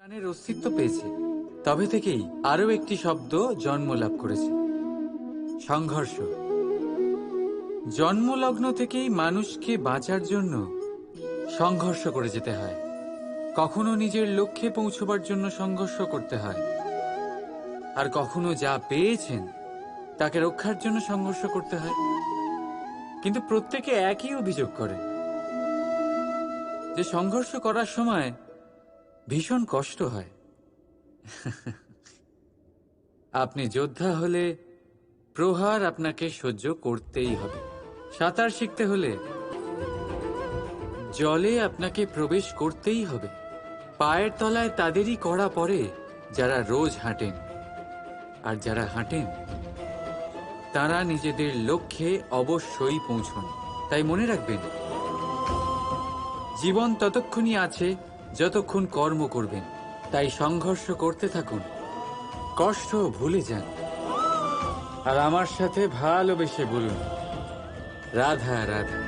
প্রাণের অস্তিত্ব পেয়েছে, তবে থেকেই আরও একটি শব্দ জন্ম লাভ করেছে, সংঘর্ষ। জন্মলগ্ন থেকেই মানুষকে বাঁচার জন্য সংঘর্ষ করে যেতে হয়। কখনো নিজের লক্ষ্যে পৌঁছবার জন্য সংঘর্ষ করতে হয়, আর কখনো যা পেয়েছেন তাকে রক্ষার জন্য সংঘর্ষ করতে হয়। কিন্তু প্রত্যেকে একই অভিযোগ করে যে সংঘর্ষ করার সময় ভীষণ কষ্ট হয়। আপনি যোদ্ধা হলে প্রহার আপনাকে সহ্য করতেই হবে। সাঁতার শিখতে হলে জলে আপনাকে প্রবেশ করতেই হবে। পায়ের তলায় তাদেরই কড়া পড়ে যারা রোজ হাঁটেন, আর যারা হাঁটেন তারা নিজেদের লক্ষ্যে অবশ্যই পৌঁছন। তাই মনে রাখবেন, জীবন ততক্ষণই আছে যতক্ষণ কর্ম করবেন। তাই সংঘর্ষ করতে থাকুন, কষ্ট ভুলে যান, আর আমার সাথে ভালোবেসে বলুন, রাধা রাধা।